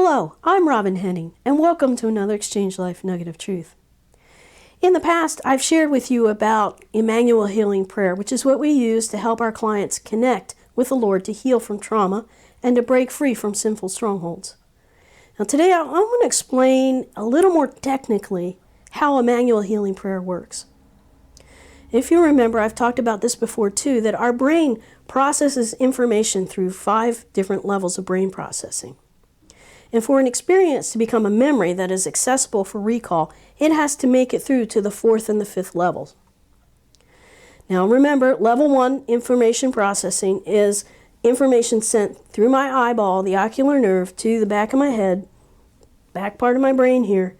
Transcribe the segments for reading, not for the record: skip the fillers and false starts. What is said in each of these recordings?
Hello, I'm Robin Henning, and welcome to another Exchange Life Nugget of Truth. In the past, I've shared with you about Immanuel Healing Prayer, which is what we use to help our clients connect with the Lord to heal from trauma and to break free from sinful strongholds. Now today, I want to explain a little more technically how Immanuel Healing Prayer works. If you remember, I've talked about this before too, that our brain processes information through 5 different levels of brain processing. And for an experience to become a memory that is accessible for recall, it has to make it through to the 4th and the 5th levels. Now remember, level 1 information processing is information sent through my eyeball, the ocular nerve, to the back of my head, back part of my brain here.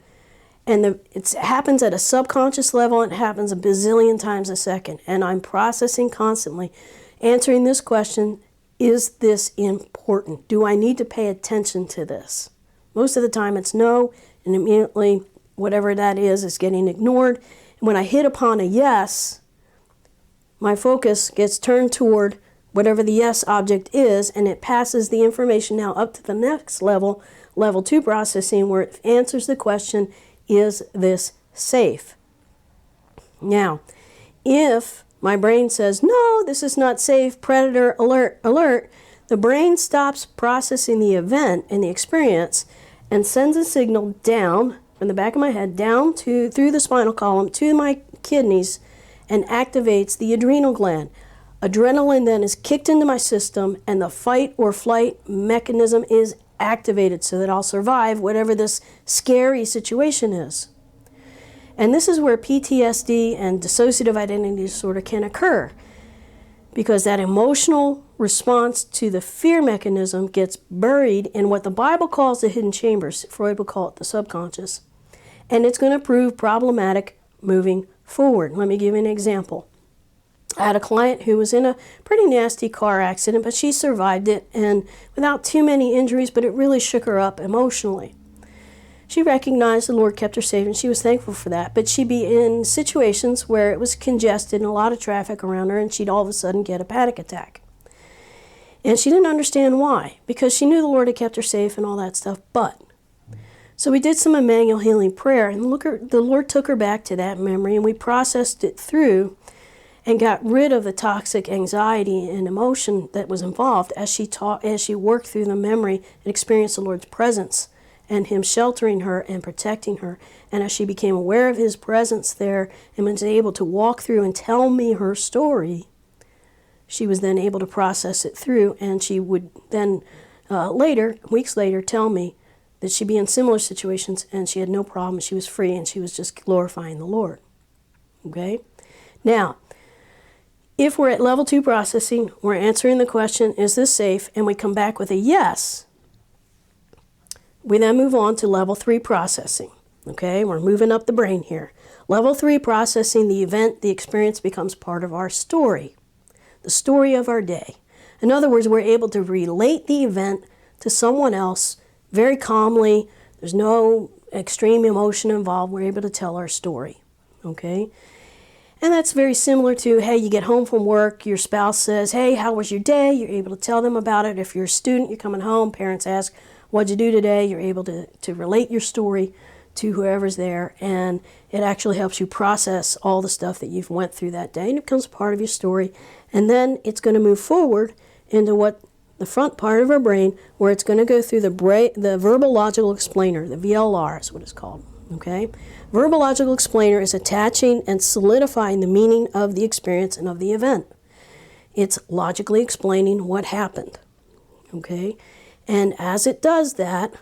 And it happens at a subconscious level, and it happens a bazillion times a second. And I'm processing constantly, answering this question: is this important? Do I need to pay attention to this? Most of the time it's no, and immediately whatever that is getting ignored. And when I hit upon a yes, my focus gets turned toward whatever the yes object is, and it passes the information now up to the next level, level 2 processing, where it answers the question, is this safe? Now, if my brain says, no, this is not safe, predator, alert, alert, the brain stops processing the event and the experience and sends a signal down from the back of my head, down through the spinal column to my kidneys, and activates the adrenal gland. Adrenaline then is kicked into my system, and the fight or flight mechanism is activated so that I'll survive whatever this scary situation is. And this is where PTSD and dissociative identity disorder can occur, because that emotional response to the fear mechanism gets buried in what the Bible calls the hidden chambers. Freud would call it the subconscious. And it's going to prove problematic moving forward. Let me give you an example. I had a client who was in a pretty nasty car accident, but she survived it, and without too many injuries, but it really shook her up emotionally. She recognized the Lord kept her safe, and she was thankful for that. But she'd be in situations where it was congested and a lot of traffic around her, and she'd all of a sudden get a panic attack. And she didn't understand why, because she knew the Lord had kept her safe and all that stuff. So we did some Immanuel Healing Prayer, and the Lord took her back to that memory, and we processed it through and got rid of the toxic anxiety and emotion that was involved as she worked through the memory and experienced the Lord's presence and Him sheltering her and protecting her. And as she became aware of His presence there and was able to walk through and tell me her story, she was then able to process it through, and she would then weeks later, tell me that she'd be in similar situations and she had no problem, she was free, and she was just glorifying the Lord. Okay? Now, if we're at level 2 processing, we're answering the question, is this safe? And we come back with a yes. We then move on to level 3 processing. Okay, we're moving up the brain here. Level 3 processing, the event, the experience becomes part of our story, the story of our day. In other words, we're able to relate the event to someone else very calmly. There's no extreme emotion involved. We're able to tell our story. Okay? And that's very similar to, hey, you get home from work, your spouse says, hey, how was your day? You're able to tell them about it. If you're a student, you're coming home, parents ask, what'd you do today? You're able to relate your story to whoever's there, and it actually helps you process all the stuff that you've went through that day, and it becomes part of your story. And then it's going to move forward into what the front part of our brain, where it's going to go through the verbal logical explainer, the VLR is what it's called. Okay? Verbal logical explainer is attaching and solidifying the meaning of the experience and of the event. It's logically explaining what happened. Okay? And as it does that,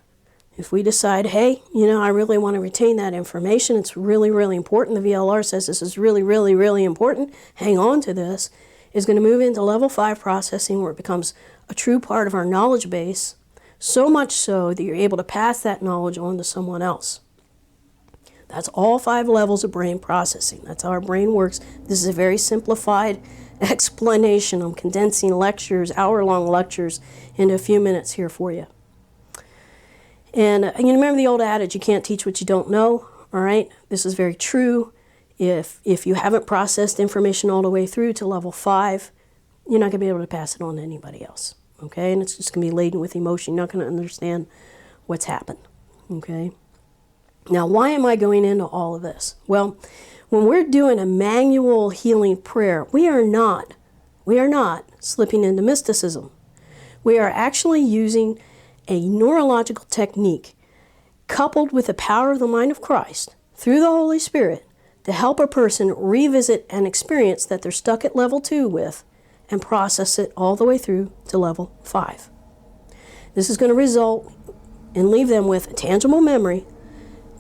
if we decide, hey, I really want to retain that information, it's really, really important, the VLR says this is really, really, really important, hang on to this, is going to move into level 5 processing, where it becomes a true part of our knowledge base, so much so that you're able to pass that knowledge on to someone else. That's all 5 levels of brain processing. That's how our brain works. This is a very simplified explanation. I'm condensing lectures, hour-long lectures, into a few minutes here for you. And you remember the old adage, you can't teach what you don't know, all right? This is very true. If you haven't processed information all the way through to level 5, you're not going to be able to pass it on to anybody else, okay? And it's just going to be laden with emotion. You're not going to understand what's happened. Okay? Now, why am I going into all of this? Well, when we're doing Immanuel healing prayer, we are not slipping into mysticism. We are actually using a neurological technique coupled with the power of the mind of Christ through the Holy Spirit to help a person revisit an experience that they're stuck at level 2 with and process it all the way through to level 5. This is going to result and leave them with a tangible memory,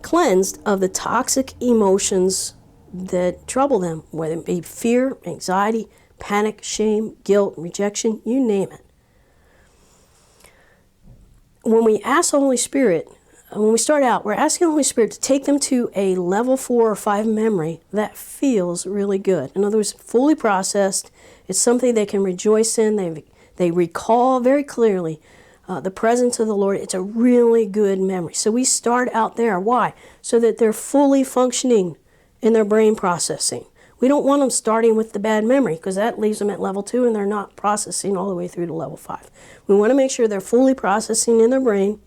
cleansed of the toxic emotions that trouble them, whether it be fear, anxiety, panic, shame, guilt, rejection, you name it. When we ask the Holy Spirit, when we start out, we're asking the Holy Spirit to take them to a level 4 or 5 memory that feels really good. In other words, fully processed. It's something they can rejoice in. They recall very clearly the presence of the Lord. It's a really good memory. So we start out there. Why? So that they're fully functioning in their brain processing. We don't want them starting with the bad memory because that leaves them at level 2 and they're not processing all the way through to level 5. We want to make sure they're fully processing in their brain,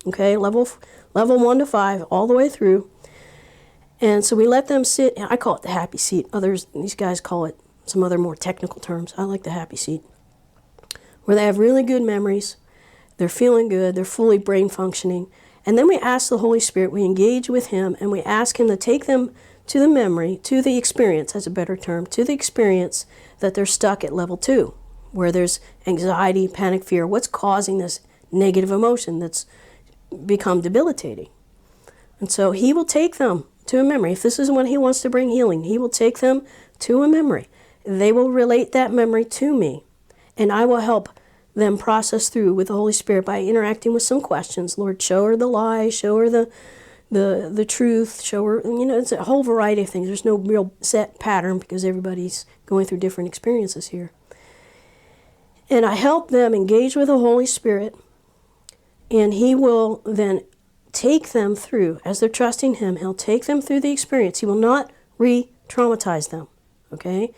okay, level 1 to 5 all the way through. And so we let them sit, I call it the happy seat. These guys call it some other more technical terms. I like the happy seat, where they have really good memories. They're feeling good. They're fully brain functioning. And then we ask the Holy Spirit, we engage with Him, and we ask Him to take them to the memory, to the experience, that's a better term, to the experience that they're stuck at level 2, where there's anxiety, panic, fear. What's causing this negative emotion that's become debilitating? And so He will take them to a memory. If this is when He wants to bring healing, He will take them to a memory. They will relate that memory to me, and I will help them process through with the Holy Spirit by interacting with some questions. Lord, show her the lie, show her the truth, show her, it's a whole variety of things. There's no real set pattern because everybody's going through different experiences here. And I help them engage with the Holy Spirit, and He will then take them through, as they're trusting Him, He'll take them through the experience. He will not re-traumatize them, okay?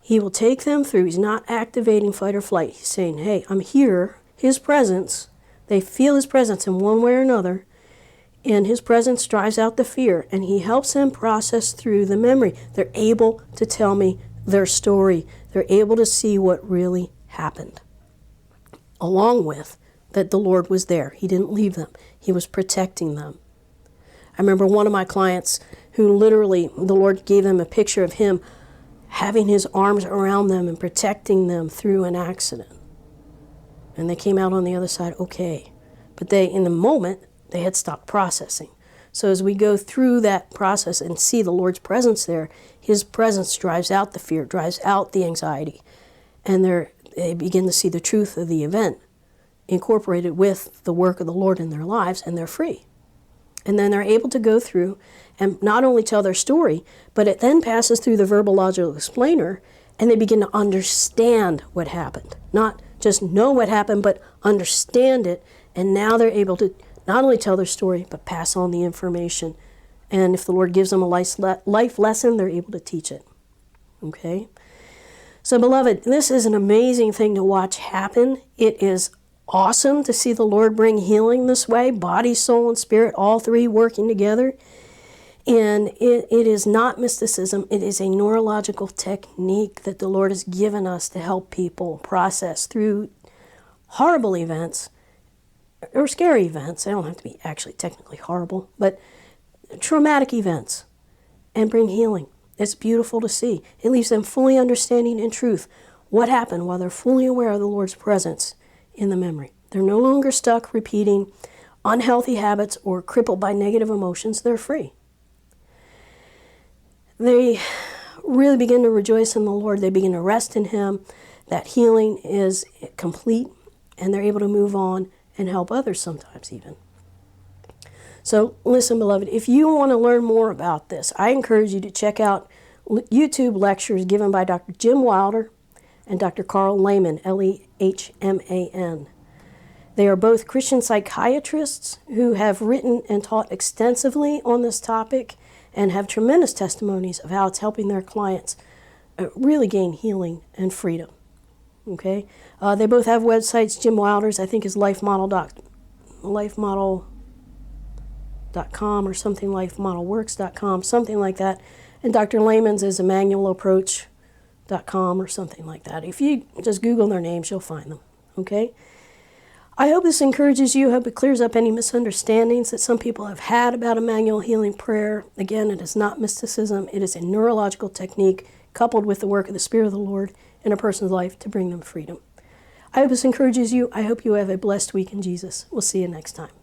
He will take them through. He's not activating fight or flight. He's saying, hey, I'm here. His presence, they feel His presence in one way or another, and His presence drives out the fear, and He helps them process through the memory. They're able to tell me their story. They're able to see what really happened, along with that the Lord was there. He didn't leave them. He was protecting them. I remember one of my clients who literally, the Lord gave them a picture of Him having His arms around them and protecting them through an accident. And they came out on the other side okay. But in the moment, they had stopped processing. So as we go through that process and see the Lord's presence there, His presence drives out the fear, drives out the anxiety. And they begin to see the truth of the event incorporated with the work of the Lord in their lives, and they're free. And then they're able to go through and not only tell their story, but it then passes through the verbal logical explainer, and they begin to understand what happened. Not just know what happened, but understand it. And now they're able to not only tell their story, but pass on the information. And if the Lord gives them a life lesson, they're able to teach it. Okay? So, beloved, this is an amazing thing to watch happen. It is awesome to see the Lord bring healing this way, body, soul, and spirit, all three working together. And it is not mysticism. It is a neurological technique that the Lord has given us to help people process through horrible events or scary events. They don't have to be actually technically horrible, but traumatic events, and bring healing. It's beautiful to see. It leaves them fully understanding in truth what happened while they're fully aware of the Lord's presence in the memory. They're no longer stuck repeating unhealthy habits or crippled by negative emotions. They're free. They really begin to rejoice in the Lord. They begin to rest in Him. That healing is complete, and they're able to move on and help others sometimes even. So listen, beloved, if you want to learn more about this, I encourage you to check out YouTube lectures given by Dr. Jim Wilder and Dr. Carl Lehman, Lehman. They are both Christian psychiatrists who have written and taught extensively on this topic and have tremendous testimonies of how it's helping their clients really gain healing and freedom. Okay? They both have websites. Jim Wilder's, I think, is lifemodel.com. lifemodel.com or something, lifemodelworks.com, something like that. And Dr. Lehman's is ImmanuelApproach.com or something like that. If you just Google their names, you'll find them. Okay? I hope this encourages you. I hope it clears up any misunderstandings that some people have had about Immanuel Healing Prayer. Again, it is not mysticism. It is a neurological technique coupled with the work of the Spirit of the Lord in a person's life to bring them freedom. I hope this encourages you. I hope you have a blessed week in Jesus. We'll see you next time.